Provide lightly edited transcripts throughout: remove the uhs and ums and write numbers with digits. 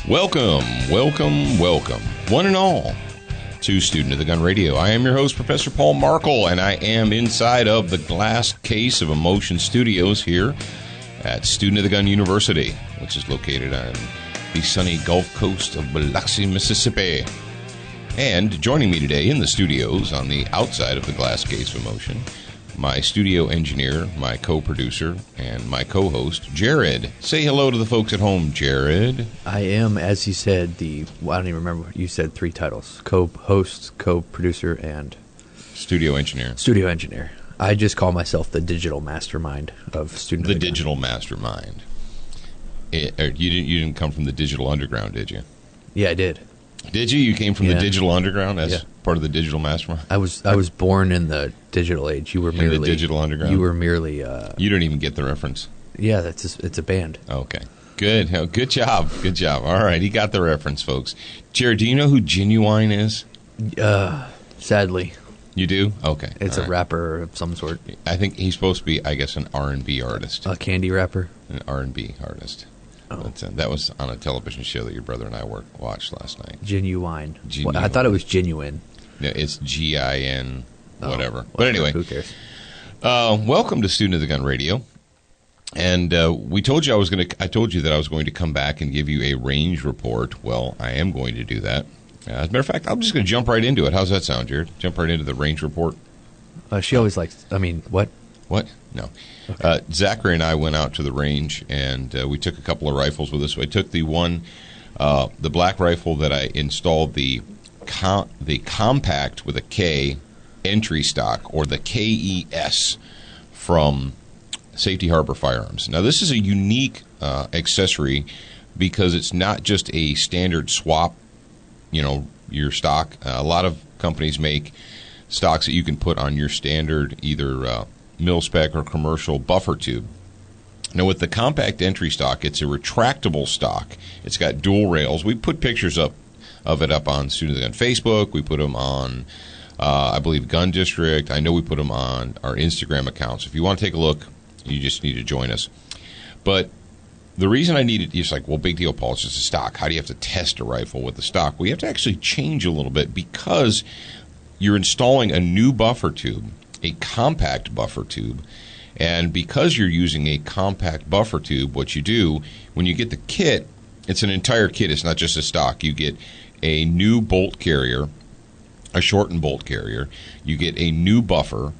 Welcome, welcome, welcome, one and all, to Student of the Gun Radio. I am your host, Professor Paul Markle, and I am inside of the Glass Case of Emotion Studios here at Student of the Gun University, which is located on the sunny Gulf Coast of Biloxi, Mississippi. And joining me today in the studios on the outside of the Glass Case of Emotion, my studio engineer, my co-producer, and my co-host, Jared. Say hello to the folks at home, Jared. I am, as you said, I don't even remember, you said three titles: co-host, co-producer, and Studio engineer. Studio engineer. I just call myself the digital mastermind of Student of the Gun. Digital mastermind. You didn't come from the digital underground, did you? Yeah, I did. Did you? You came from the digital underground as part of the digital mastermind? I was born in the digital age. You were merely in the digital underground. You were merely. You don't even get the reference. Yeah, it's a band. Okay, good. Good job. Good job. All right, he got the reference, folks. Jared, do you know who Genuine is? Sadly. You do? Okay. It's a rapper of some sort. I think he's supposed to be, I guess, an R&B artist. A candy rapper? An R&B artist. Oh. But, that was on a television show that your brother and I watched last night. Genuine. Well, I thought it was genuine. Yeah, it's G-I-N, whatever. But anyway. Who cares? Welcome to Student of the Gun Radio. And I told you that I was going to come back and give you a range report. Well, I am going to do that. As a matter of fact, I'm just going to jump right into it. How's that sound, Jared? Jump right into the range report. She always likes, what? What? No. Okay. Zachary and I went out to the range, and we took a couple of rifles with us. I took the black rifle that I installed the compact with a K entry stock, or the KES, from Safety Harbor Firearms. Now, this is a unique accessory because it's not just a standard swap, your stock. A lot of companies make stocks that you can put on your standard either mil-spec or commercial buffer tube. Now, with the compact entry stock, it's a retractable stock. It's got dual rails. We put pictures of it up on Student of the Gun Facebook. We put them on, I believe, Gun District. I know we put them on our Instagram accounts. If you want to take a look, you just need to join us. But the reason I needed, you're like, well, big deal, Paul, it's just a stock. How do you have to test a rifle with the stock? Well, you have to actually change a little bit because you're installing a new buffer tube, a compact buffer tube. And because you're using a compact buffer tube, what you do, when you get the kit, it's an entire kit. It's not just a stock. You get a new bolt carrier, a shortened bolt carrier. You get a new buffer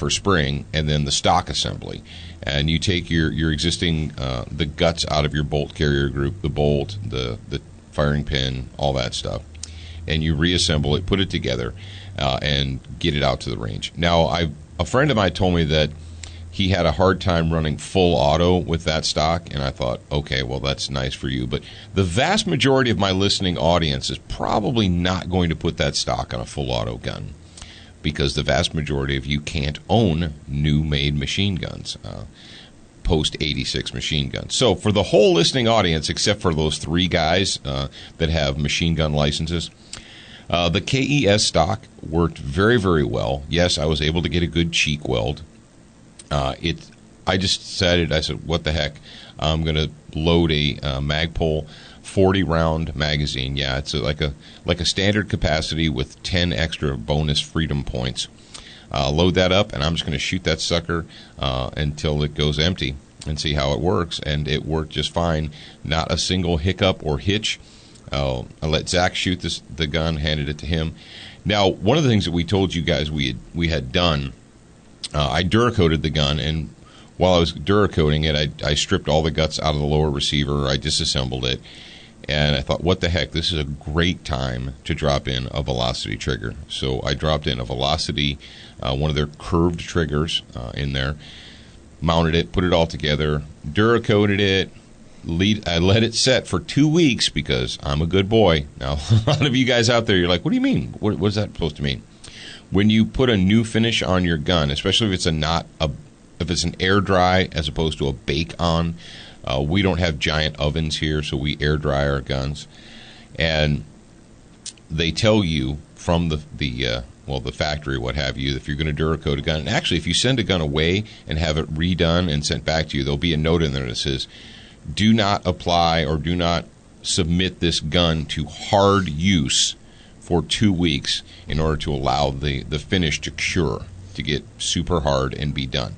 spring, and then the stock assembly. And you take your existing, the guts out of your bolt carrier group, the bolt, the firing pin, all that stuff. And you reassemble it, put it together, and get it out to the range. Now, a friend of mine told me that he had a hard time running full auto with that stock, and I thought, okay, well, that's nice for you. But the vast majority of my listening audience is probably not going to put that stock on a full auto gun because the vast majority of you can't own new-made machine guns, post-86 machine guns. So for the whole listening audience, except for those three guys that have machine gun licenses, the KES stock worked very, very well. Yes, I was able to get a good cheek weld. I just decided, I said, what the heck? I'm going to load a Magpul 40-round magazine. Yeah, it's like a standard capacity with 10 extra bonus freedom points. Load that up, and I'm just going to shoot that sucker until it goes empty and see how it works. And it worked just fine. Not a single hiccup or hitch. I let Zach shoot the gun, handed it to him. Now, one of the things that we told you guys we had done, I Duracoated the gun, and while I was Duracoating it, I stripped all the guts out of the lower receiver. I disassembled it, and I thought, what the heck, this is a great time to drop in a Velocity trigger. So I dropped in a Velocity, one of their curved triggers in there, mounted it, put it all together, Duracoated it. I let it set for 2 weeks because I'm a good boy. Now, a lot of you guys out there, you're like, what do you mean? What is that supposed to mean? When you put a new finish on your gun, especially if it's an air dry as opposed to a bake on, we don't have giant ovens here, so we air dry our guns. And they tell you from the factory, what have you, if you're going to Duracoat a gun. And actually, if you send a gun away and have it redone and sent back to you, there'll be a note in there that says, do not apply or do not submit this gun to hard use for 2 weeks in order to allow the finish to cure, to get super hard and be done.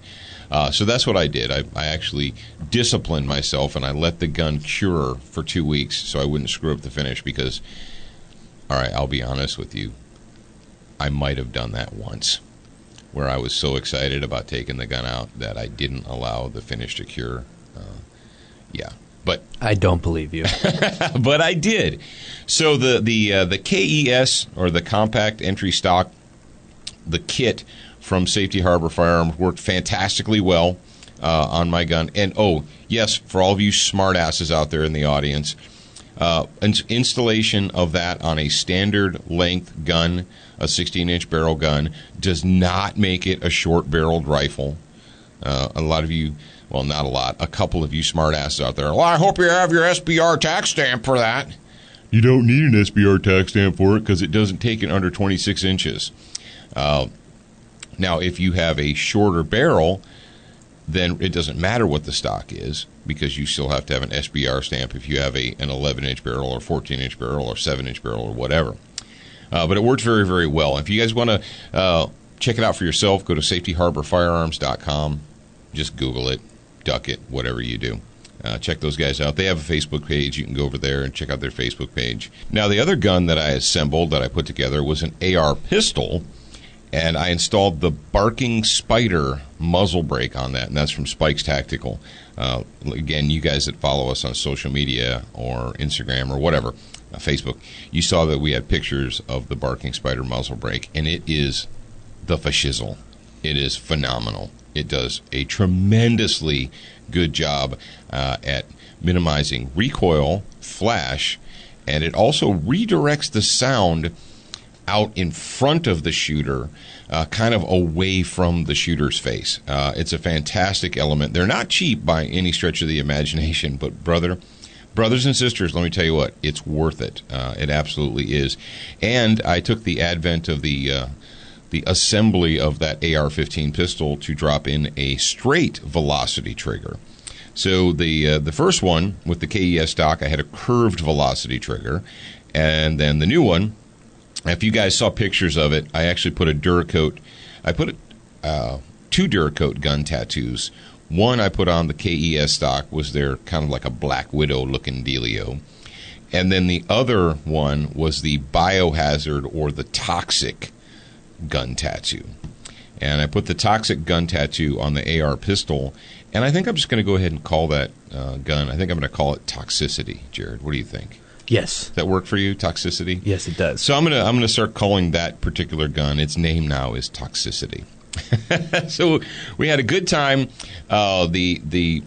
So that's what I did. I actually disciplined myself, and I let the gun cure for 2 weeks so I wouldn't screw up the finish because, all right, I'll be honest with you, I might have done that once, where I was so excited about taking the gun out that I didn't allow the finish to cure. But I don't believe you. but I did. So the KES, or the Compact Entry Stock, the kit from Safety Harbor Firearms, worked fantastically well on my gun. And yes, for all of you smart asses out there in the audience, installation of that on a standard length gun, a 16-inch barrel gun, does not make it a short-barreled rifle. A lot of you, well, not a lot, a couple of you smart asses out there, well, I hope you have your SBR tax stamp for that. You don't need an SBR tax stamp for it because it doesn't take it under 26 inches. Now, if you have a shorter barrel, then it doesn't matter what the stock is because you still have to have an SBR stamp if you have an 11-inch barrel or 14-inch barrel or 7-inch barrel or whatever. But it works very, very well. If you guys want to check it out for yourself, go to safetyharborfirearms.com. Just Google it, duck it, whatever you do. Check those guys out. They have a Facebook page. You can go over there and check out their Facebook page. Now, the other gun that I assembled, that I put together, was an AR pistol, and I installed the Barking Spider muzzle brake on that, and that's from Spikes Tactical. Again, you guys that follow us on social media or Instagram or whatever, Facebook, you saw that we had pictures of the Barking Spider muzzle brake, and it is the fashizzle. It is phenomenal. It does a tremendously good job at minimizing recoil, flash, and it also redirects the sound out in front of the shooter, kind of away from the shooter's face. It's a fantastic element. They're not cheap by any stretch of the imagination, but brothers and sisters, let me tell you what, it's worth it. It absolutely is. And I took the advent of the assembly of that AR-15 pistol to drop in a straight velocity trigger. So the first one with the KES stock, I had a curved velocity trigger, and then the new one, if you guys saw pictures of it, I actually put a Duracoat. I put two Duracoat gun tattoos. One I put on the KES stock was their kind of like a Black Widow looking dealio. And then the other one was the Biohazard or the Toxic gun tattoo. And I put the Toxic gun tattoo on the AR pistol. And I think I'm just going to go ahead and call that gun, I think I'm going to call it Toxicity. Jared, what do you think? Yes. Does that work for you, Toxicity? Yes, it does. So I'm gonna start calling that particular gun. Its name now is Toxicity. So we had a good time. The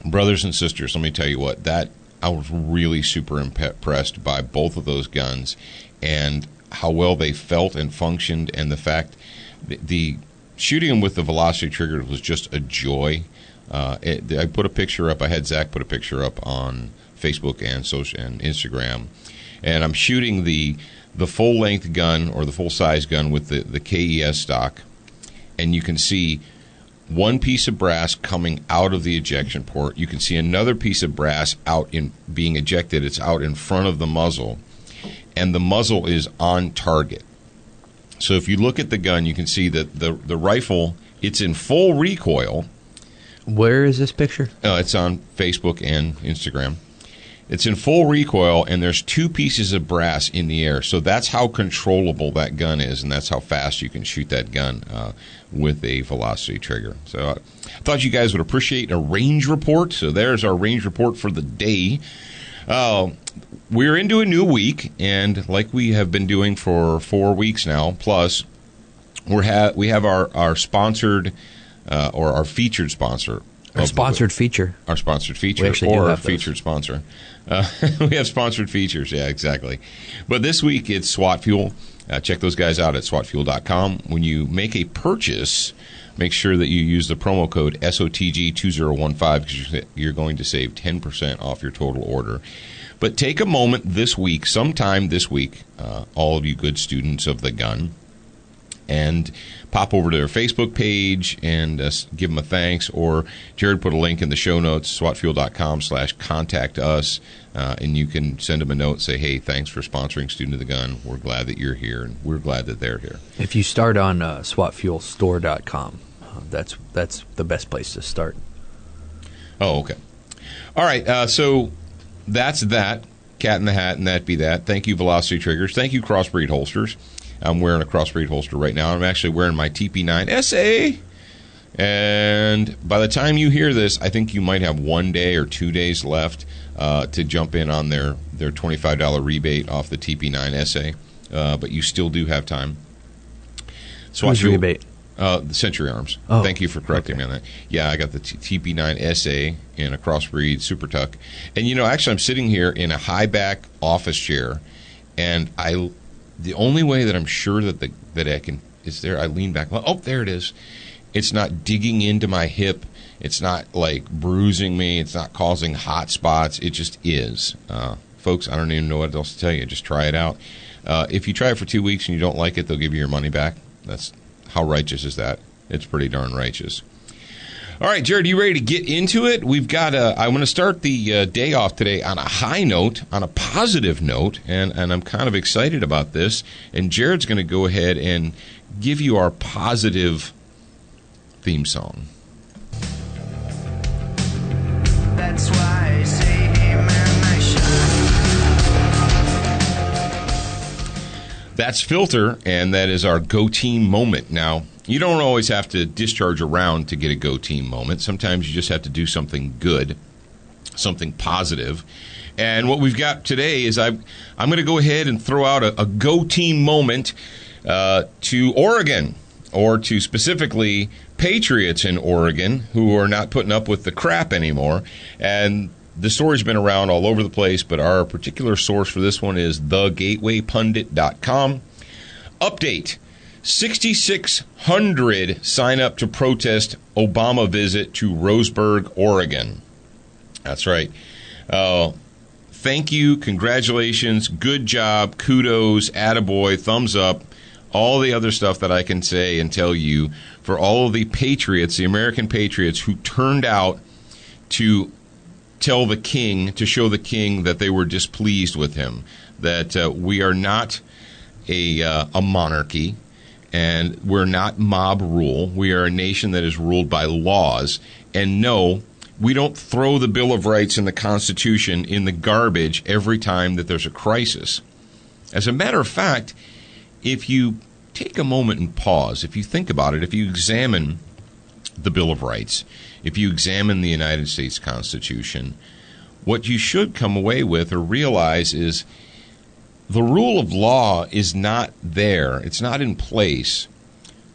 brothers and sisters, let me tell you what, that I was really super impressed by both of those guns and how well they felt and functioned, and the fact the shooting them with the velocity trigger was just a joy. I put a picture up. I had Zach put a picture up on Facebook and social and Instagram, and I'm shooting the full length gun or the full size gun with the KES stock, and you can see one piece of brass coming out of the ejection port. You can see another piece of brass being ejected. It's out in front of the muzzle, and the muzzle is on target. So if you look at the gun, you can see that the rifle, it's in full recoil. Where is this picture? It's on Facebook and Instagram. It's in full recoil, and there's two pieces of brass in the air. So that's how controllable that gun is, and that's how fast you can shoot that gun with a velocity trigger. So I thought you guys would appreciate a range report. So there's our range report for the day. We're into a new week, and like we have been doing for 4 weeks now, plus we have our sponsored or our featured sponsor. Our sponsored feature. Our sponsored feature or our featured sponsor. We have sponsored features, yeah, exactly. But this week it's SWAT Fuel. Check those guys out at SWATfuel.com. When you make a purchase, make sure that you use the promo code SOTG2015 because you're going to save 10% off your total order. But take a moment this week, sometime this week, all of you good students of the gun, and pop over to their Facebook page and give them a thanks. Or Jared put a link in the show notes, swatfuel.com/contact us, and you can send them a note, say, hey, thanks for sponsoring Student of the Gun. We're glad that you're here, and we're glad that they're here. If you start on swatfuelstore.com, that's the best place to start. Oh, okay. All right, so that's that. Cat in the Hat, and that be that. Thank you, Velocity Triggers. Thank you, Crossbreed Holsters. I'm wearing a Crossbreed holster right now. I'm actually wearing my TP9 SA. And by the time you hear this, I think you might have 1 day or 2 days left to jump in on their $25 rebate off the TP9 SA. But you still do have time. Who's rebate? The Century Arms. Oh, thank you for correcting me on that. Yeah, I got the TP9 SA in a Crossbreed Super Tuck. And, actually I'm sitting here in a high-back office chair, and the only way that I'm sure that I can is there. I lean back. Oh, there it is. It's not digging into my hip. It's not like bruising me. It's not causing hot spots. It just is. Folks, I don't even know what else to tell you. Just try it out. If you try it for 2 weeks and you don't like it, they'll give you your money back. That's how righteous is that? It's pretty darn righteous. All right, Jared, you ready to get into it? We've got I want to start the day off today on a high note, on a positive note, and I'm kind of excited about this. And Jared's going to go ahead and give you our positive theme song. That's why I say, hey, man, that's Filter, and that is our Go Team moment. Now, you don't always have to discharge a round to get a Go Team moment. Sometimes you just have to do something good, something positive. And what we've got today is I'm going to go ahead and throw out a Go Team moment to Oregon, or to specifically patriots in Oregon who are not putting up with the crap anymore. And the story's been around all over the place, but our particular source for this one is thegatewaypundit.com. Update. 6,600 sign up to protest Obama visit to Roseburg, Oregon. That's right. Thank you, congratulations, good job, kudos, attaboy, thumbs up, all the other stuff that I can say and tell you for all of the patriots, the American patriots who turned out to tell the king, to show the king that they were displeased with him, that we are not a monarchy, and we're not mob rule. We are a nation that is ruled by laws. And no, we don't throw the Bill of Rights and the Constitution in the garbage every time that there's a crisis. As a matter of fact, if you take a moment and pause, if you think about it, if you examine the Bill of Rights, if you examine the United States Constitution, what you should come away with or realize is the rule of law is not there. It's not in place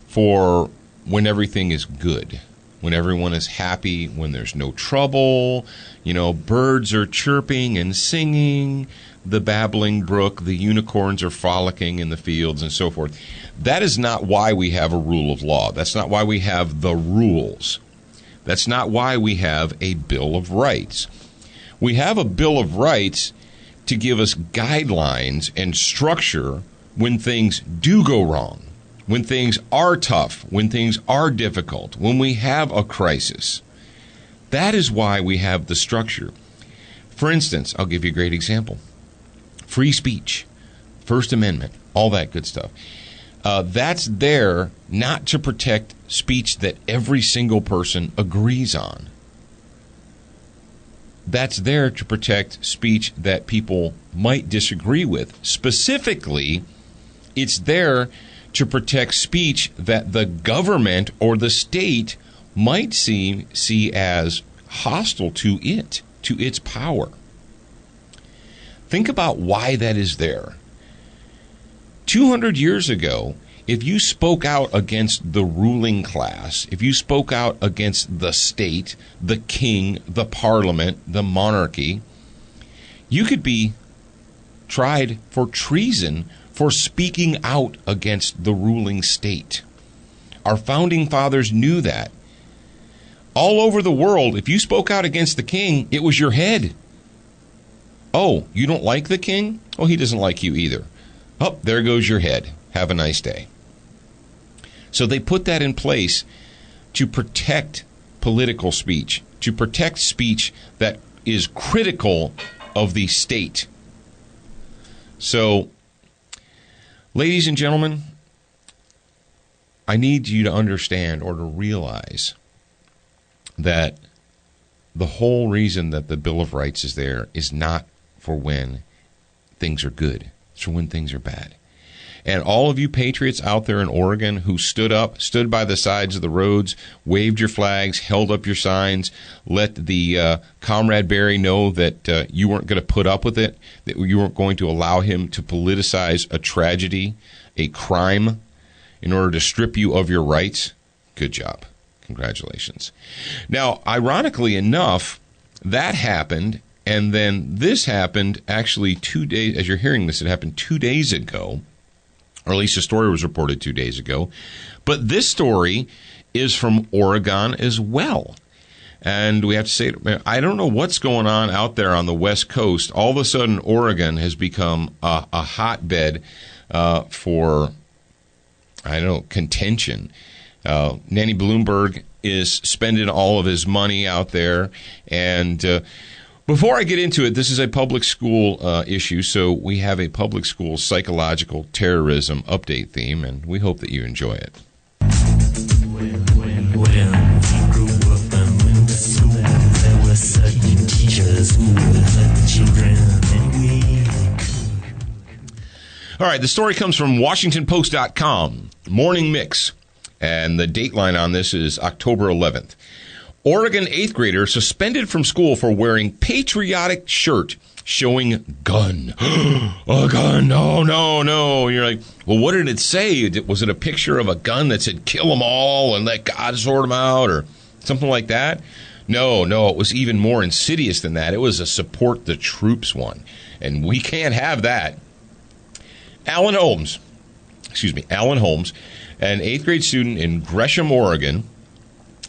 for when everything is good, when everyone is happy, when there's no trouble, birds are chirping and singing, the babbling brook, the unicorns are frolicking in the fields, and so forth. That is not why we have a rule of law. That's not why we have the rules. That's not why we have a Bill of Rights. We have a Bill of Rights to give us guidelines and structure when things do go wrong, when things are tough, when things are difficult, when we have a crisis. That is why we have the structure. For instance, I'll give you a great example. Free speech, First Amendment, all that good stuff. That's there not to protect speech that every single person agrees on. That's there to protect speech that people might disagree with. Specifically, it's there to protect speech that the government or the state might see as hostile to it, to its power. Think about why that is there. 200 years ago, if you spoke out against the ruling class, if you spoke out against the state, the king, the parliament, the monarchy, you could be tried for treason for speaking out against the ruling state. Our founding fathers knew that. All over the world, if you spoke out against the king, it was your head. Oh, you don't like the king? Oh, he doesn't like you either. Oh, there goes your head. Have a nice day. So they put that in place to protect political speech, to protect speech that is critical of the state. So, ladies and gentlemen, I need you to understand or to realize that the whole reason that the Bill of Rights is there is not for when things are good. It's for when things are bad. And all of you patriots out there in Oregon who stood by the sides of the roads, waved your flags, held up your signs, let the Comrade Barry know that you weren't going to put up with it, that you weren't going to allow him to politicize a tragedy, a crime, in order to strip you of your rights. Good job. Congratulations. Now, ironically enough, that happened, and then this happened actually 2 days, as you're hearing this, it happened 2 days ago, or at least a story was reported 2 days ago. But this story is from Oregon as well. And we have to say, I don't know what's going on out there on the West Coast. All of a sudden, Oregon has become a hotbed for, I don't know, contention. Nanny Bloomberg is spending all of his money out there. And before I get into it, this is a public school issue, so we have a public school psychological terrorism update theme, and we hope that you enjoy it. When we grew up and went to school, there were certain teachers who would hurt children anyway. All right, the story comes from WashingtonPost.com, Morning Mix, and the dateline on this is October 11th. Oregon 8th grader suspended from school for wearing patriotic shirt showing gun. A gun? No, no, no. And you're like, well, what did it say? Was it a picture of a gun that said kill them all and let God sort them out or something like that? No, it was even more insidious than that. It was a support the troops one, and we can't have that. Alan Holmes, an 8th grade student in Gresham, Oregon,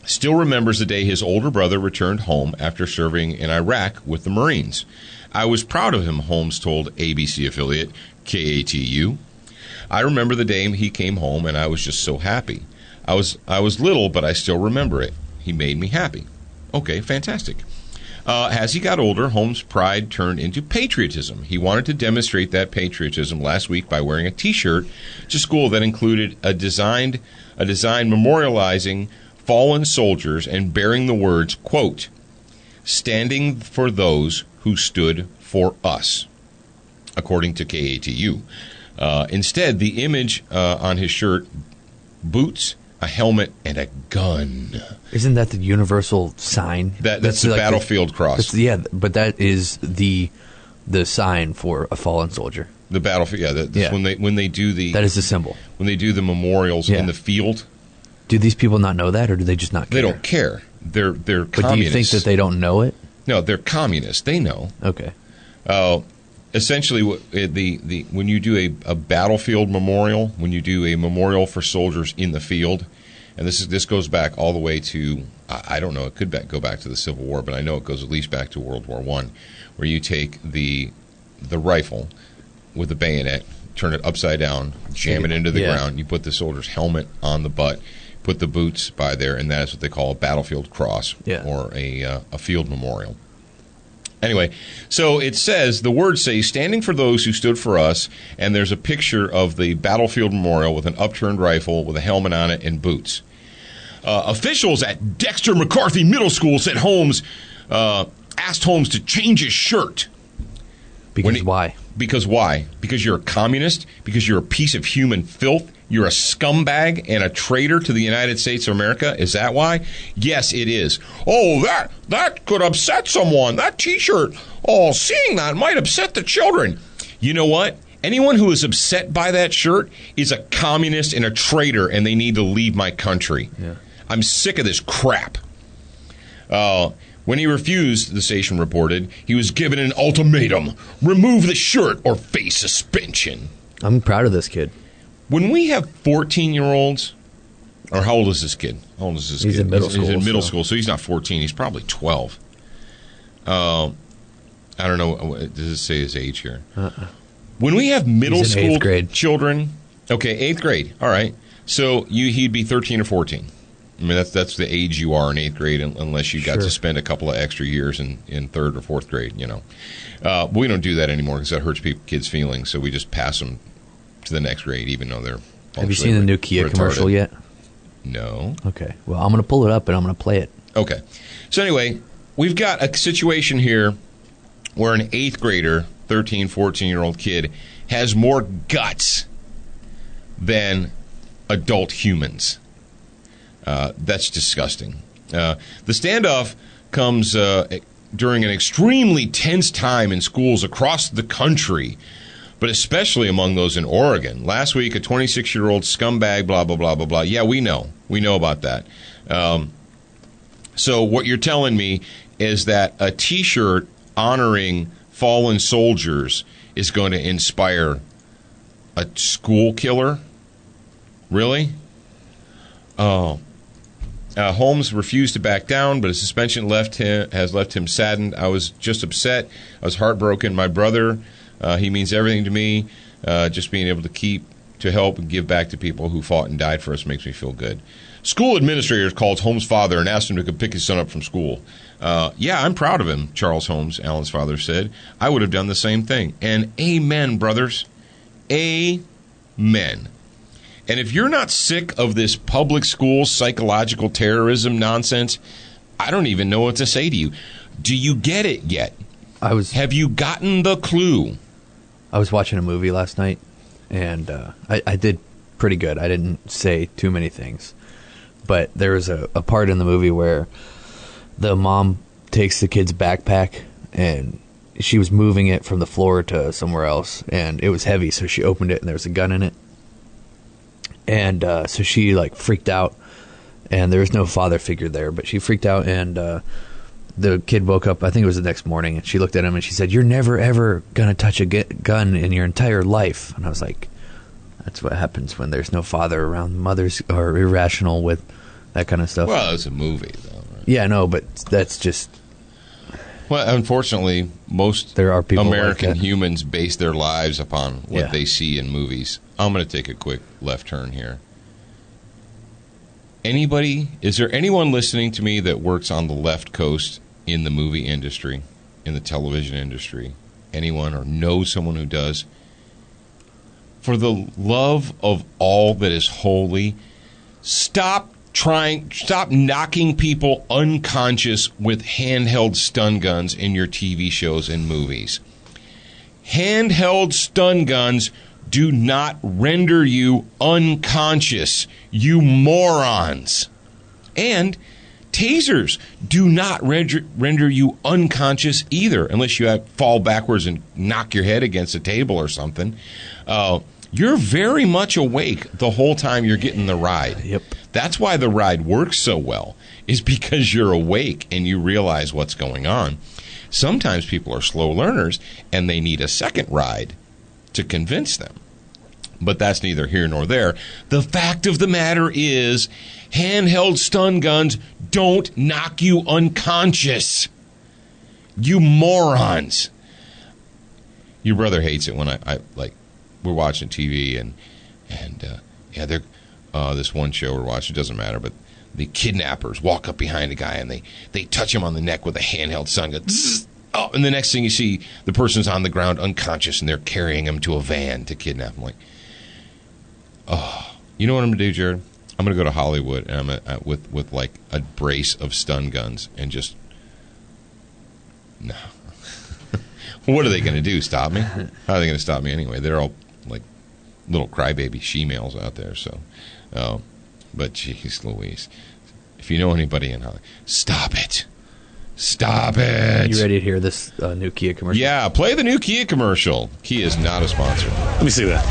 still remembers the day his older brother returned home after serving in Iraq with the Marines. I was proud of him, Holmes told ABC affiliate KATU. I remember the day he came home, and I was just so happy. I was little, but I still remember it. He made me happy. Okay, fantastic. As he got older, Holmes' pride turned into patriotism. He wanted to demonstrate that patriotism last week by wearing a T-shirt to school that included a design memorializing fallen soldiers and bearing the words, quote, standing for those who stood for us, according to KATU. Instead, the image on his shirt, boots, a helmet, and a gun. Isn't that the universal sign? That's the like battlefield cross. Yeah, but that is the sign for a fallen soldier. The battlefield, yeah. When they do the that is the symbol. When they do the memorials in the field. Do these people not know that, or do they just not care? They don't care. They're but communists. Do you think that they don't know it? No, they're communists. They know. Okay. Essentially, when you do a battlefield memorial, when you do a memorial for soldiers in the field, and this goes back all the way to, I don't know, it could go back to the Civil War, but I know it goes at least back to World War I, where you take the rifle with the bayonet, turn it upside down, jam it into the ground, you put the soldier's helmet on the butt, put the boots by there, and that is what they call a battlefield cross or a field memorial. Anyway, so it says, the words say, standing for those who stood for us, and there's a picture of the battlefield memorial with an upturned rifle with a helmet on it and boots. Officials at Dexter McCarthy Middle School said asked Holmes to change his shirt. Why? Because why? Because you're a communist? Because you're a piece of human filth? You're a scumbag and a traitor to the United States of America? Is that why? Yes, it is. Oh, that could upset someone. That T-shirt. Oh, seeing that might upset the children. You know what? Anyone who is upset by that shirt is a communist and a traitor, and they need to leave my country. Yeah. I'm sick of this crap. When he refused, the station reported, he was given an ultimatum. Remove the shirt or face suspension. I'm proud of this kid. When we have 14-year-olds, or how old is this kid? How old is this kid? He's in middle school. He's in middle school, so he's not 14. He's probably 12. I don't know. Does it say his age here? When we have middle school children Okay, 8th grade. All right. So he'd be 13 or 14. I mean, that's the age you are in 8th grade, unless you got Sure. to spend a couple of extra years in 3rd or 4th grade, We don't do that anymore because that hurts kids' feelings, so we just pass them to the next grade, even though they're Have you seen the new Kia retarded. commercial yet? No. Okay. Well, I'm going to pull it up and I'm going to play it. Okay. So anyway, we've got a situation here where an 8th grader, 13, 14-year-old kid, has more guts than adult humans. That's disgusting. The standoff comes during an extremely tense time in schools across the country, but especially among those in Oregon. Last week, a 26-year-old scumbag, blah, blah, blah, blah, blah. Yeah, we know. We know about that. So what you're telling me is that a T-shirt honoring fallen soldiers is going to inspire a school killer? Really? Oh. Holmes refused to back down, but a suspension has left him saddened. I was just upset. I was heartbroken. My brother, he means everything to me. Just being able to help and give back to people who fought and died for us makes me feel good. School administrators called Holmes' father and asked him to come pick his son up from school. Yeah, I'm proud of him, Charles Holmes, Alan's father said. I would have done the same thing. And amen, brothers. Amen. And if you're not sick of this public school psychological terrorism nonsense, I don't even know what to say to you. Do you get it yet? Have you gotten the clue? I was watching a movie last night, and I did pretty good. I didn't say too many things. But there was a part in the movie where the mom takes the kid's backpack, and she was moving it from the floor to somewhere else, and it was heavy, so she opened it, and there was a gun in it. And so she, freaked out, and there was no father figure there, but she freaked out, and the kid woke up, I think it was the next morning, and she looked at him, and she said, "You're never, ever going to touch a gun in your entire life." And I was like, that's what happens when there's no father around. Mothers are irrational with that kind of stuff. Well, it's a movie, though. Right? Yeah, no, but that's just... Well, unfortunately, most there are people American like that. humans base their lives upon what they see in movies. I'm going to take a quick left turn here. Is there anyone listening to me that works on the left coast in the movie industry, in the television industry? Anyone or knows someone who does? For the love of all that is holy, stop knocking people unconscious with handheld stun guns in your TV shows and movies. Handheld stun guns do not render you unconscious, you morons. And tasers do not render you unconscious either, unless you fall backwards and knock your head against a table or something. You're very much awake the whole time you're getting the ride. Yep. That's why the ride works so well, is because you're awake and you realize what's going on. Sometimes people are slow learners and they need a second ride to convince them. But that's neither here nor there. The fact of the matter is, handheld stun guns don't knock you unconscious. You morons. Your brother hates it when we're watching TV and they're this one show we're watching, it doesn't matter, but the kidnappers walk up behind a guy and they touch him on the neck with a handheld stun gun. Oh, and the next thing you see, the person's on the ground unconscious and they're carrying him to a van to kidnap him. You know what I'm gonna do, Jared? I'm gonna go to Hollywood and I'm gonna, with like a brace of stun guns and just no. What are they gonna do? Stop me? How are they gonna stop me anyway? They're all like little crybaby she-males out there. So, but jeez Louise, if you know anybody in Hollywood, stop it. Stop it. You ready to hear this new Kia commercial? Yeah, play the new Kia commercial. Kia is not a sponsor. Let me see that.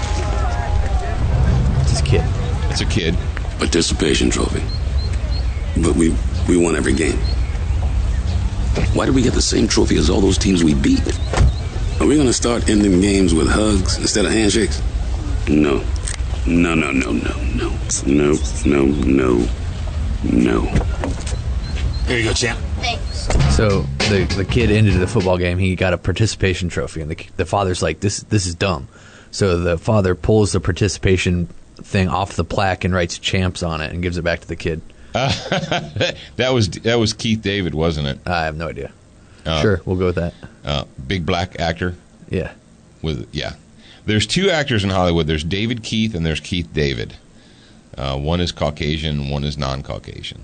It's his kid. It's a kid. Participation trophy. But we won every game. Why did we get the same trophy as all those teams we beat? Are we going to start ending games with hugs instead of handshakes? No. No, no, no, no, no. No, no, no, no. Here you go, champ. So the kid ended the football game. He got a participation trophy, and the father's like, "This is dumb. So the father pulls the participation thing off the plaque and writes champs on it and gives it back to the kid. That was Keith David, wasn't it? I have no idea. Sure, we'll go with that. Big black actor. Yeah. There's two actors in Hollywood. There's David Keith and there's Keith David. One is Caucasian, one is non-Caucasian.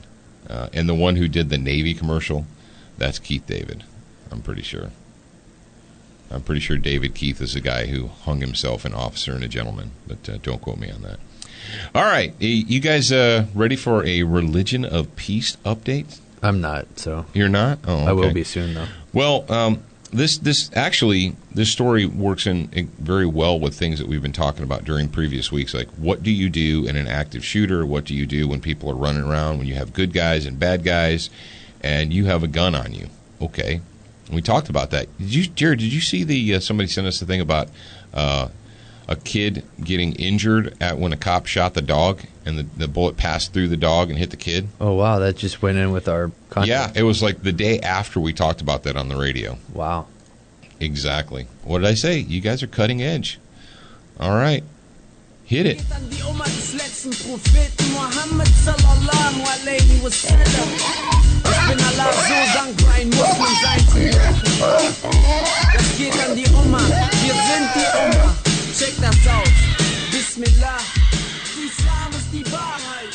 And the one who did the Navy commercial, that's Keith David. I'm pretty sure. I'm pretty sure David Keith is the guy who hung himself, an officer and a gentleman. But don't quote me on that. All right. You guys ready for a Religion of Peace update? I'm not, so. You're not? Oh, okay. I will be soon, though. Well, this story works in very well with things that we've been talking about during previous weeks, like what do you do in an active shooter? What do you do when people are running around, when you have good guys and bad guys, and you have a gun on you? Okay. We talked about that. Jared, did you see somebody sent us the thing about a kid getting injured when a cop shot the dog and the bullet passed through the dog and hit the kid? Oh, wow. That just went in with our content. Yeah, it was like the day after we talked about that on the radio. Wow. Exactly. What did I say? You guys are cutting edge. All right. Hit it. Check das aus. Bismillah. Islam ist die Wahrheit.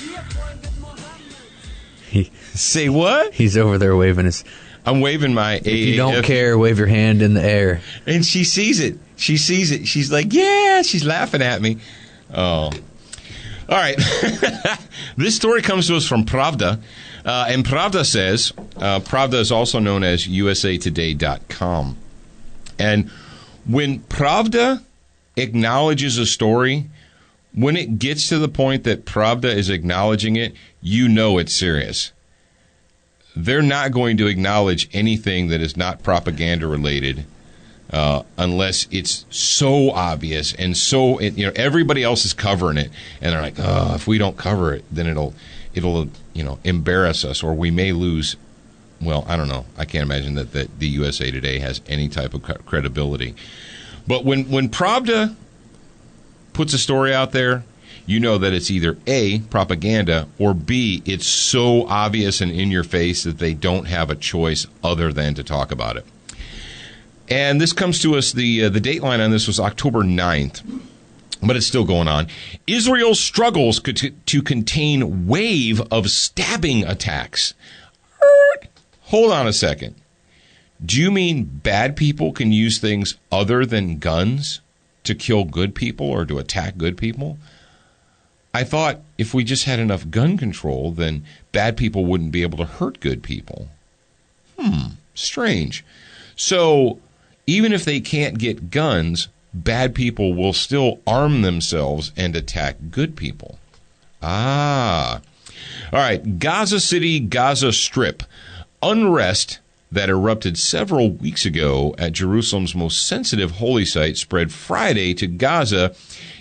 Wir folgen Mohammed. Say what? He's over there waving his... I'm waving my AAF. If you don't care, wave your hand in the air. And she sees it. She sees it. She's like, yeah, she's laughing at me. Oh. All right. This story comes to us from Pravda. And Pravda says, Pravda is also known as usatoday.com. And when Pravda acknowledges a story, when it gets to the point that Pravda is acknowledging it, you know it's serious. They're not going to acknowledge anything that is not propaganda related unless it's so obvious and so everybody else is covering it, and they're like, oh, if we don't cover it, then it'll embarrass us, or we may lose. Well, I don't know. I can't imagine that the USA Today has any type of credibility. But when Pravda puts a story out there, you know that it's either A, propaganda, or B, it's so obvious and in your face that they don't have a choice other than to talk about it. And this comes to us, the dateline on this was October 9th, but it's still going on. Israel struggles to contain wave of stabbing attacks. Hold on a second. Do you mean bad people can use things other than guns to kill good people or to attack good people? I thought if we just had enough gun control, then bad people wouldn't be able to hurt good people. Strange. So even if they can't get guns, bad people will still arm themselves and attack good people. All right. Gaza City, Gaza Strip. Unrest that erupted several weeks ago at Jerusalem's most sensitive holy site spread Friday to Gaza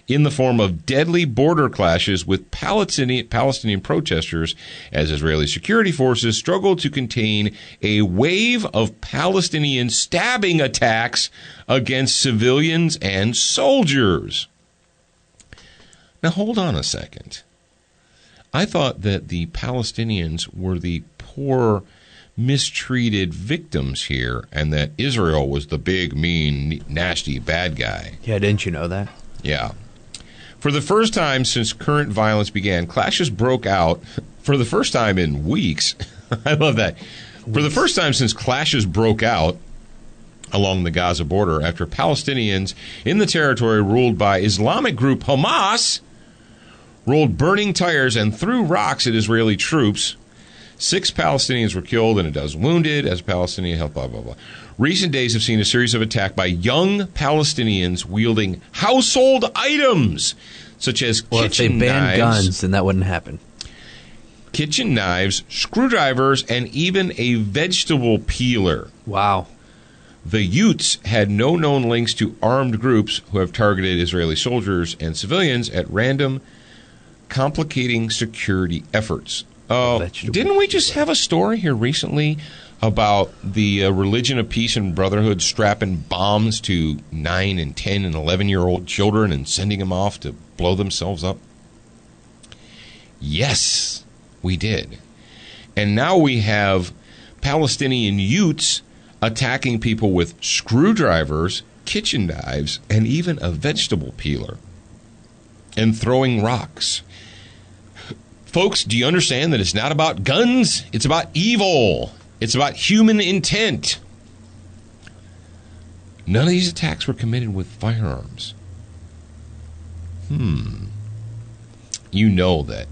in the form of deadly border clashes with Palestinian protesters as Israeli security forces struggled to contain a wave of Palestinian stabbing attacks against civilians and soldiers. Now, hold on a second. I thought that the Palestinians were the poor, mistreated victims here, and that Israel was the big, mean, nasty, bad guy. Yeah, didn't you know that? Yeah. For the first time since current violence began, clashes broke out for the first time in weeks. I love that. For the first time since clashes broke out along the Gaza border after Palestinians in the territory ruled by Islamic group Hamas rolled burning tires and threw rocks at Israeli troops. 6 Palestinians were killed and a dozen wounded as Palestinian health, blah, blah, blah. Recent days have seen a series of attacks by young Palestinians wielding household items, such as kitchen knives. If they banned guns, then that wouldn't happen. Kitchen knives, screwdrivers, and even a vegetable peeler. Wow. The Utes had no known links to armed groups who have targeted Israeli soldiers and civilians at random, complicating security efforts. Didn't we just have a story here recently about the religion of peace and brotherhood strapping bombs to 9 and 10 and 11-year-old children and sending them off to blow themselves up? Yes, we did. And now we have Palestinian youths attacking people with screwdrivers, kitchen knives, and even a vegetable peeler, and throwing rocks. Folks, do you understand that it's not about guns? It's about evil. It's about human intent. None of these attacks were committed with firearms. You know that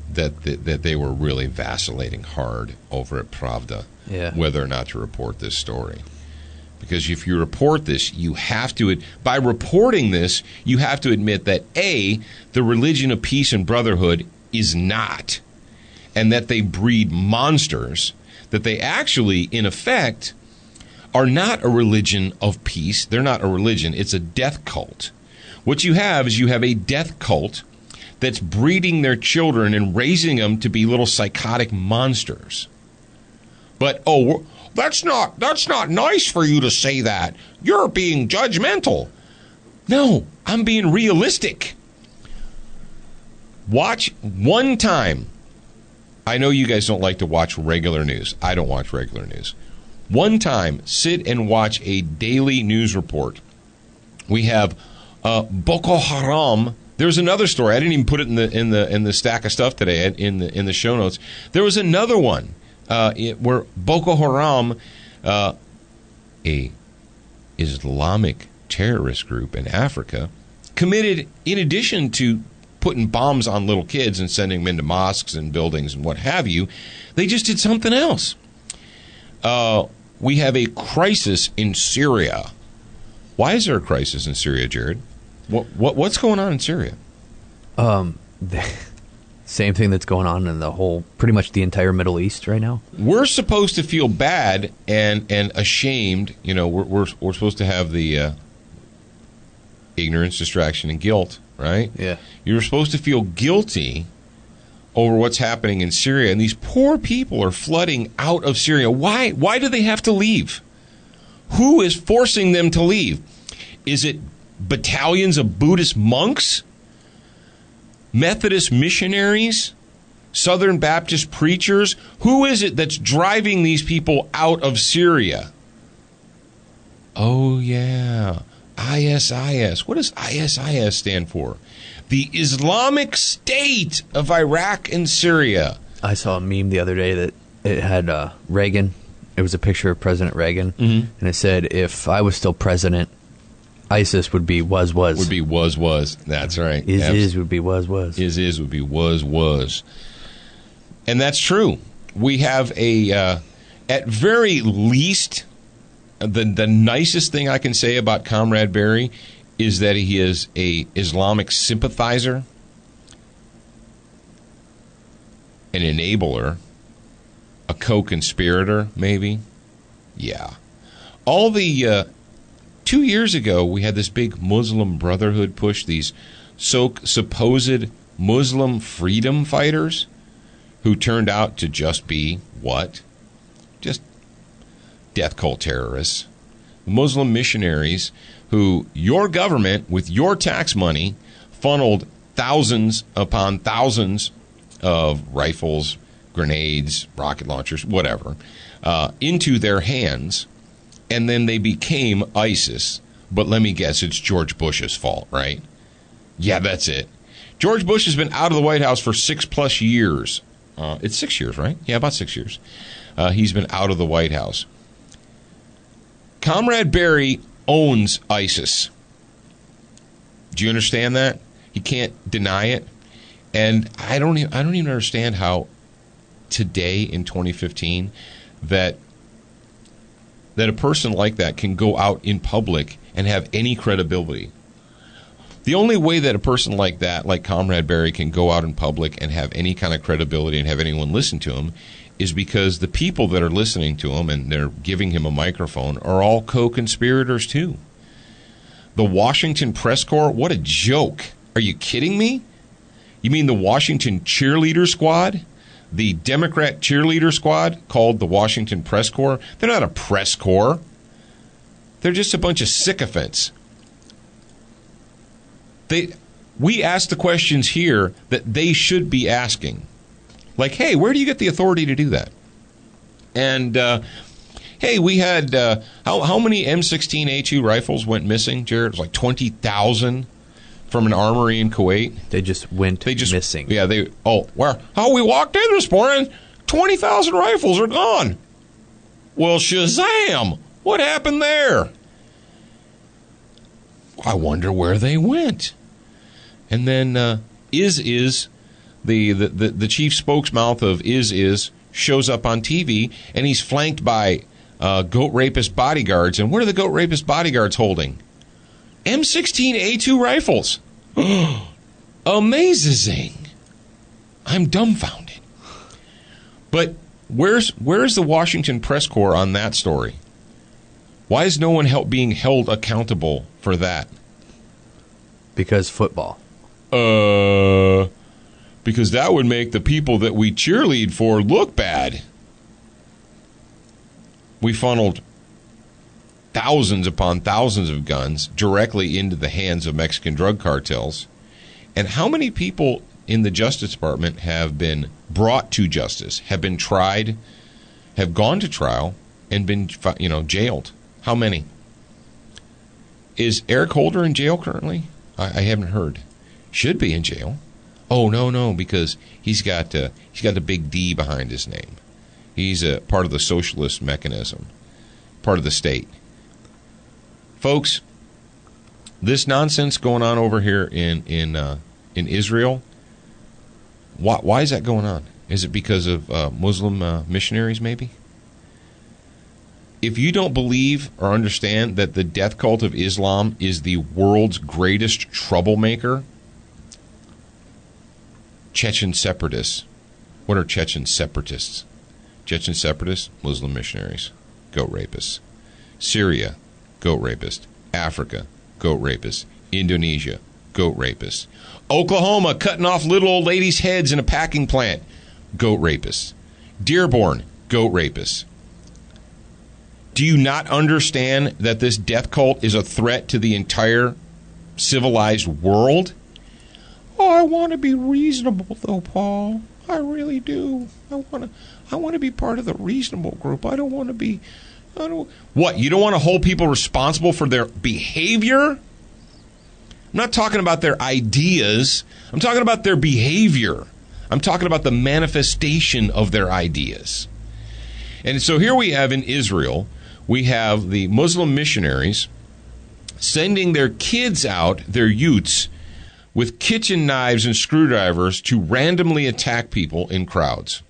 they were really vacillating hard over at Pravda, whether or not to report this story. Because if you report this, you have to, by reporting this, you have to admit that A, the religion of peace and brotherhood is not, and that they breed monsters, that they actually, in effect, are not a religion of peace. They're not a religion. It's a death cult. What you have is you have a death cult that's breeding their children and raising them to be little psychotic monsters. But, that's not nice for you to say that. You're being judgmental. No, I'm being realistic. Watch one time. I know you guys don't like to watch regular news. I don't watch regular news. One time, sit and watch a daily news report. We have Boko Haram. There's another story. I didn't even put it in the stack of stuff today in the show notes. There was another one where Boko Haram, a Islamic terrorist group in Africa, committed, in addition to putting bombs on little kids and sending them into mosques and buildings and what have you, they just did something else. We have a crisis in Syria. Why is there a crisis in Syria, Jared? What's going on in Syria? Same thing that's going on in pretty much the entire Middle East right now. We're supposed to feel bad and ashamed. You know, we're supposed to have the ignorance, distraction, and guilt, right? Yeah. You're supposed to feel guilty over what's happening in Syria, and these poor people are flooding out of Syria. Why? Why do they have to leave? Who is forcing them to leave? Is it battalions of Buddhist monks? Methodist missionaries? Southern Baptist preachers? Who is it that's driving these people out of Syria? Oh, yeah. ISIS. What does ISIS stand for? The Islamic State of Iraq and Syria. I saw a meme the other day that it had Reagan. It was a picture of President Reagan. And it said, if I was still president, ISIS would be was. Would be was. That's right. Is would be was. Is would be was. And that's true. We have at very least, the nicest thing I can say about Comrade Barry is that he is a Islamic sympathizer, an enabler, a co-conspirator, maybe. Yeah. All the 2 years ago, we had this big Muslim Brotherhood push, these supposed Muslim freedom fighters who turned out to just be what? Just death cult terrorists. Muslim missionaries who your government, with your tax money, funneled thousands upon thousands of rifles, grenades, rocket launchers, whatever, into their hands, and then they became ISIS. But let me guess, it's George Bush's fault, right? Yeah, that's it. George Bush has been out of the White House for 6+ years. It's 6 years, right? Yeah, about 6 years. He's been out of the White House. Comrade Barry owns ISIS. Do you understand that? He can't deny it. And I don't even understand how today in 2015 that a person like that can go out in public and have any credibility. The only way that a person like that, like Comrade Barry, can go out in public and have any kind of credibility and have anyone listen to him is because the people that are listening to him and they're giving him a microphone are all co-conspirators too. The Washington Press Corps, what a joke. Are you kidding me? You mean the Washington cheerleader squad? the Democrat cheerleader squad called the Washington Press Corps. They're not a press corps. They're just a bunch of sycophants. We ask the questions here that they should be asking. Like, hey, where do you get the authority to do that? And, hey, we had, how many M16A2 rifles went missing, Jared? It was like 20,000 from an armory in Kuwait. They just went missing. Yeah, we walked in this morning, 20,000 rifles are gone. Well, Shazam! What happened there? I wonder where they went. And then the chief spokesmouth of IS shows up on TV, and he's flanked by goat rapist bodyguards. And what are the goat rapist bodyguards holding? M16A2 rifles. Amazing. I'm dumbfounded. But where's the Washington Press Corps on that story? Why is no one being held accountable for that? Because football. Because that would make the people that we cheerlead for look bad. We funneled thousands upon thousands of guns directly into the hands of Mexican drug cartels. And how many people in the Justice Department have been brought to justice, have been tried, have gone to trial, and been jailed? How many? Is Eric Holder in jail currently? I haven't heard. Should be in jail. Oh, no, because he's got the big D behind his name. He's a part of the socialist mechanism, part of the state. Folks, this nonsense going on over here in Israel, why is that going on? Is it because of Muslim missionaries, maybe? If you don't believe or understand that the death cult of Islam is the world's greatest troublemaker, Chechen separatists. What are Chechen separatists? Chechen separatists, Muslim missionaries, goat rapists. Syria, goat rapist. Africa, goat rapist. Indonesia, goat rapist. Oklahoma, cutting off little old ladies' heads in a packing plant, goat rapists. Dearborn, goat rapists. Do you not understand that this death cult is a threat to the entire civilized world? Oh, I want to be reasonable, though, Paul. I really do. I want to be part of the reasonable group. What? You don't want to hold people responsible for their behavior? I'm not talking about their ideas. I'm talking about their behavior. I'm talking about the manifestation of their ideas. And so here we have in Israel, we have the Muslim missionaries sending their kids out, their youths, with kitchen knives and screwdrivers to randomly attack people in crowds.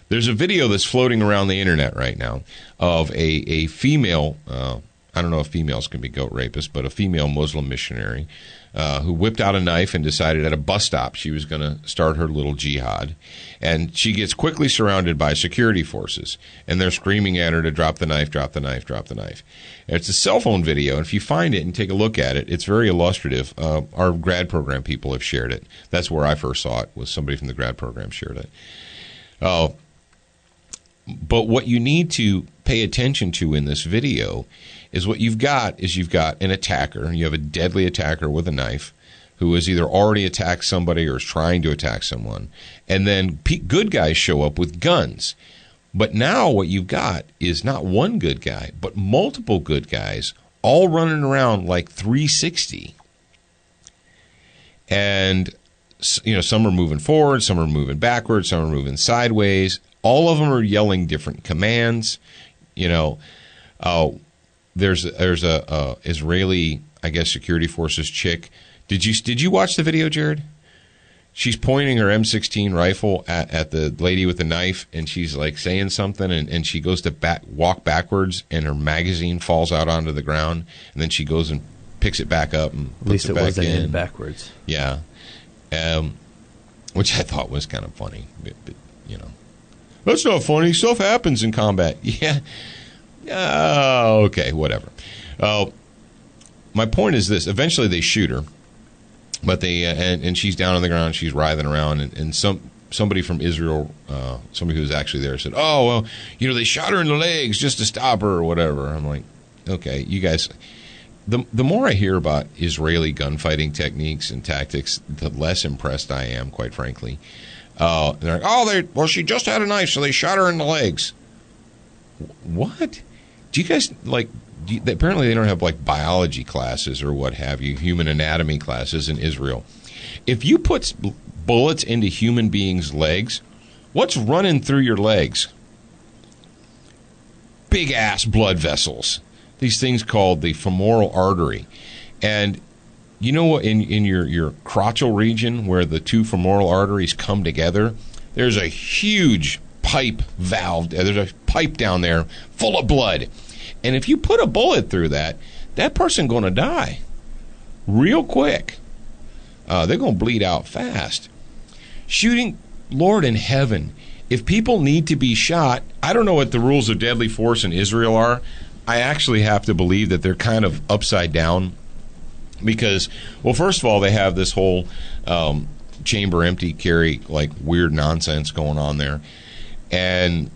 There's a video that's floating around the internet right now of a female, I don't know if females can be goat rapists, but a female Muslim missionary who whipped out a knife and decided at a bus stop she was going to start her little jihad. And she gets quickly surrounded by security forces, and they're screaming at her to drop the knife, drop the knife, drop the knife. And it's a cell phone video, and if you find it and take a look at it, it's very illustrative. Our grad program people have shared it. That's where I first saw it, was somebody from the grad program shared it. But what you need to pay attention to in this video is you've got an attacker. You have a deadly attacker with a knife who has either already attacked somebody or is trying to attack someone. And then good guys show up with guns. But now what you've got is not one good guy, but multiple good guys all running around like 360. And some are moving forward, some are moving backwards, some are moving sideways. All of them are yelling different commands. There's a Israeli, I guess, security forces chick. Did you watch the video, Jared? She's pointing her M16 rifle at the lady with the knife, and she's like saying something, and she goes to walk backwards, and her magazine falls out onto the ground, and then she goes and picks it back up and puts it back in. At least it wasn't in backwards. Yeah, which I thought was kind of funny, but that's not funny. Stuff happens in combat. Yeah. Okay, whatever. My point is this. Eventually they shoot her, but and she's down on the ground. She's writhing around, and somebody from Israel, somebody who was actually there, said, "Oh, well, they shot her in the legs just to stop her or whatever." I'm like, okay, you guys. The more I hear about Israeli gunfighting techniques and tactics, the less impressed I am, quite frankly. They're like, well, she just had a knife, so they shot her in the legs. What? Do you guys, apparently they don't have, biology classes or what have you, human anatomy classes in Israel. If you put bullets into human beings' legs, what's running through your legs? Big-ass blood vessels. These things called the femoral artery. And you know what, in your crotchal region where the two femoral arteries come together, there's a huge pipe valve. There's a pipe down there full of blood. And if you put a bullet through that person's going to die real quick. They're going to bleed out fast. Shooting, Lord in heaven, if people need to be shot, I don't know what the rules of deadly force in Israel are. I actually have to believe that they're kind of upside down because, well, first of all, they have this whole chamber empty carry, weird nonsense going on there. And,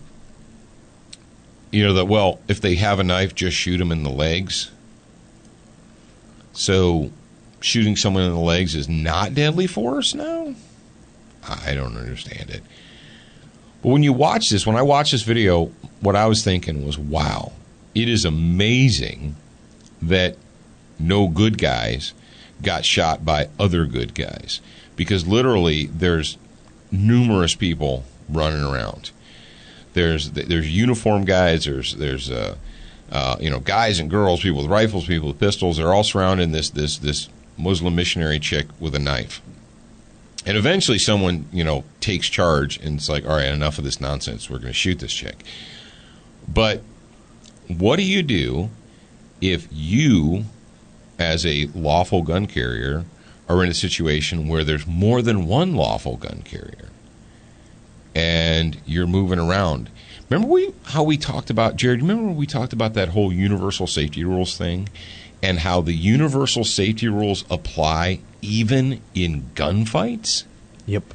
if they have a knife, just shoot them in the legs. So shooting someone in the legs is not deadly force now? I don't understand it. But when I watched this video, what I was thinking was, wow. It is amazing that no good guys got shot by other good guys, because literally there's numerous people running around. There's uniformed guys. There's guys and girls, people with rifles, people with pistols. They're all surrounding this Muslim missionary chick with a knife. And eventually someone takes charge and it's like, all right, enough of this nonsense. We're going to shoot this chick. But what do you do if you, as a lawful gun carrier, are in a situation where there's more than one lawful gun carrier and you're moving around? Remember how we talked about, Jared, remember when we talked about that whole universal safety rules thing and how the universal safety rules apply even in gunfights? Yep.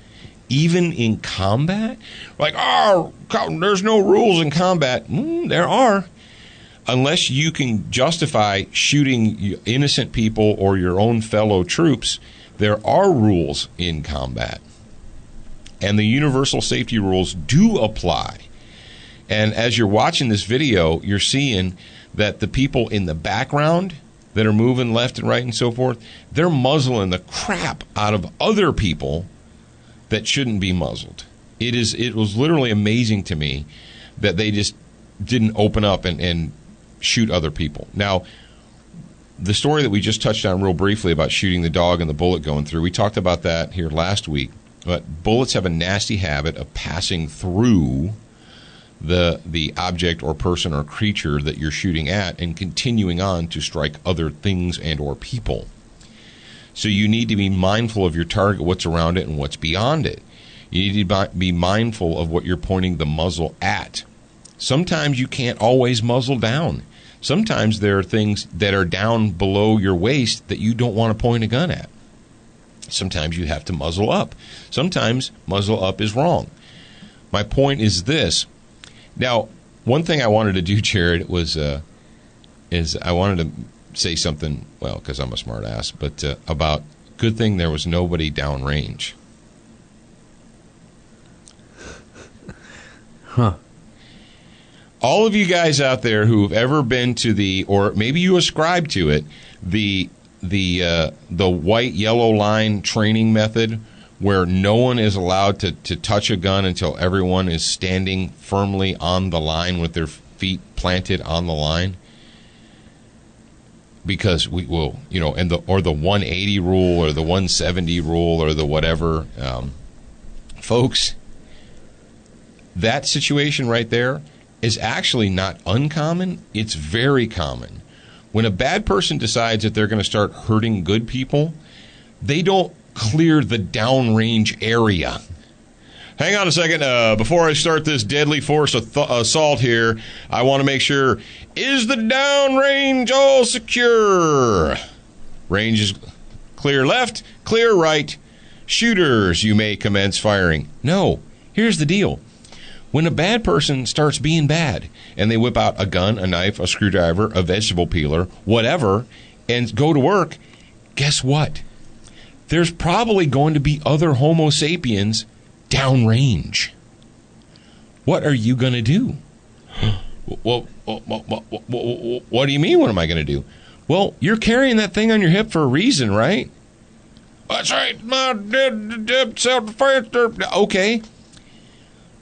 Even in combat? There's no rules in combat. There are. Unless you can justify shooting innocent people or your own fellow troops, there are rules in combat. And the universal safety rules do apply. And as you're watching this video, you're seeing that the people in the background that are moving left and right and so forth, they're muzzling the crap out of other people that shouldn't be muzzled. It was literally amazing to me that they just didn't open up and shoot other people. Now, the story that we just touched on real briefly about shooting the dog and the bullet going through, we talked about that here last week. But bullets have a nasty habit of passing through the object or person or creature that you're shooting at and continuing on to strike other things and or people. So you need to be mindful of your target, what's around it, and what's beyond it. You need to be mindful of what you're pointing the muzzle at. Sometimes you can't always muzzle down. Sometimes there are things that are down below your waist that you don't want to point a gun at. Sometimes you have to muzzle up. Sometimes muzzle up is wrong. My point is this. Now, one thing I wanted to do, Jared, was I wanted to say something, well, because I'm a smart ass, but about good thing there was nobody downrange. Huh. All of you guys out there who've ever been to or maybe you ascribe to it, the white yellow line training method, where no one is allowed to touch a gun until everyone is standing firmly on the line with their feet planted on the line. Because we will, or the 180 rule or the 170 rule or the whatever, folks, that situation right there is actually not uncommon. It's very common. When a bad person decides that they're going to start hurting good people, they don't clear the downrange area. Hang on a second. Before I start this deadly force assault here, I want to make sure, is the downrange all secure? Range is clear left, clear right, Shooters, you may commence firing. No, here's the deal. When a bad person starts being bad and they whip out a gun, a knife, a screwdriver, a vegetable peeler, whatever, and go to work, guess what? There's probably going to be other Homo sapiens downrange. What are you going to do? Well, what do you mean, what am I going to do? Well, you're carrying that thing on your hip for a reason, right? That's right. Self-defense. Okay.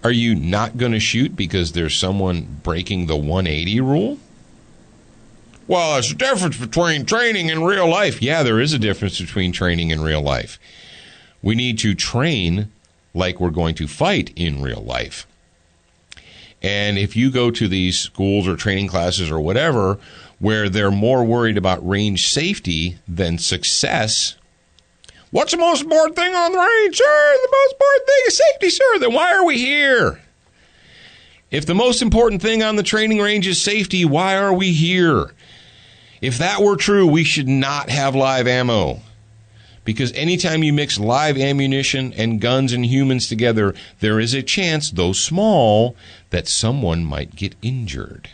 Are you not going to shoot because there's someone breaking the 180 rule? Well, there's a difference between training and real life. Yeah, there is a difference between training and real life. We need to train like we're going to fight in real life. And if you go to these schools or training classes or whatever, where they're more worried about range safety than success, what's the most important thing on the range, sir? The most important thing is safety, sir. Then why are we here? If the most important thing on the training range is safety, why are we here? If that were true, we should not have live ammo. Because anytime you mix live ammunition and guns and humans together, there is a chance, though small, that someone might get injured.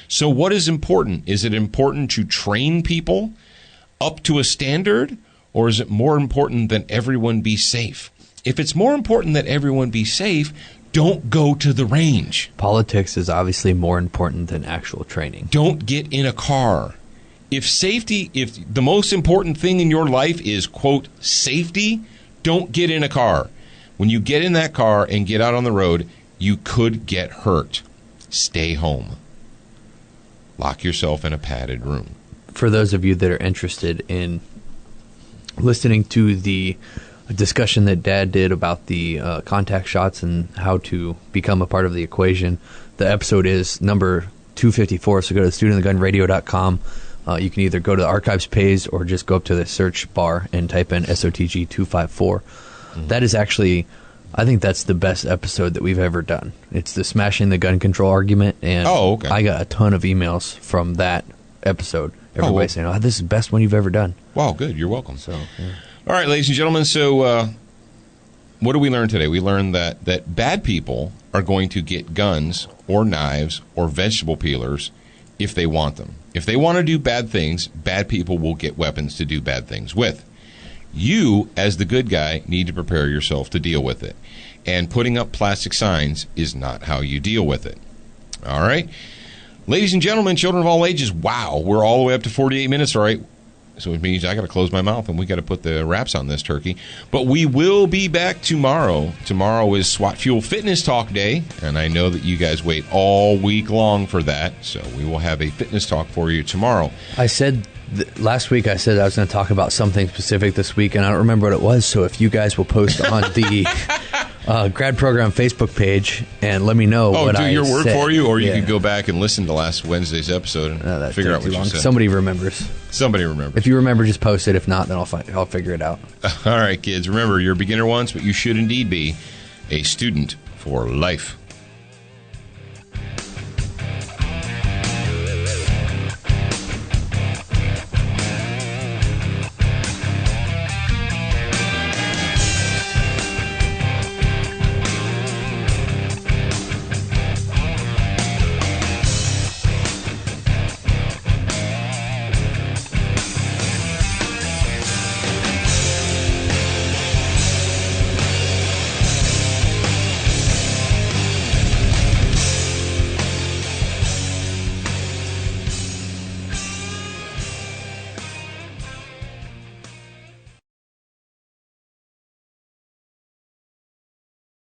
So what is important? Is it important to train people up to a standard, or is it more important that everyone be safe? If it's more important that everyone be safe, don't go to the range. Politics is obviously more important than actual training. Don't get in a car. If the most important thing in your life is, quote, safety, don't get in a car. When you get in that car and get out on the road, you could get hurt. Stay home. Lock yourself in a padded room. For those of you that are interested in listening to the discussion that Dad did about the contact shots and how to become a part of the equation, the episode is number 254, so go to studentofthegunradio.com. You can either go to the archives page or just go up to the search bar and type in SOTG 254. Mm-hmm. That is actually, I think that's the best episode that we've ever done. It's the smashing the gun control argument, and I got a ton of emails from that episode. Everybody saying, this is the best one you've ever done. Wow, good. You're welcome. So, yeah. All right, ladies and gentlemen, so what did we learn today? We learned that bad people are going to get guns or knives or vegetable peelers if they want them. If they want to do bad things, bad people will get weapons to do bad things with. You, as the good guy, need to prepare yourself to deal with it. And putting up plastic signs is not how you deal with it. All right? Ladies and gentlemen, children of all ages, wow, we're all the way up to 48 minutes, all right? So it means I got to close my mouth and we got to put the wraps on this turkey. But we will be back tomorrow. Tomorrow is SWAT Fuel Fitness Talk Day, and I know that you guys wait all week long for that. So we will have a fitness talk for you tomorrow. I said last week I said I was going to talk about something specific this week, and I don't remember what it was. So if you guys will post on the grad program Facebook page and let me know what I said. Oh, do your work for you, or you could go back and listen to last Wednesday's episode and figure out what you said. Somebody remembers. Somebody remembers. If you remember, just post it. If not, then I'll figure it out. All right, kids. Remember, you're a beginner once, but you should indeed be a student for life.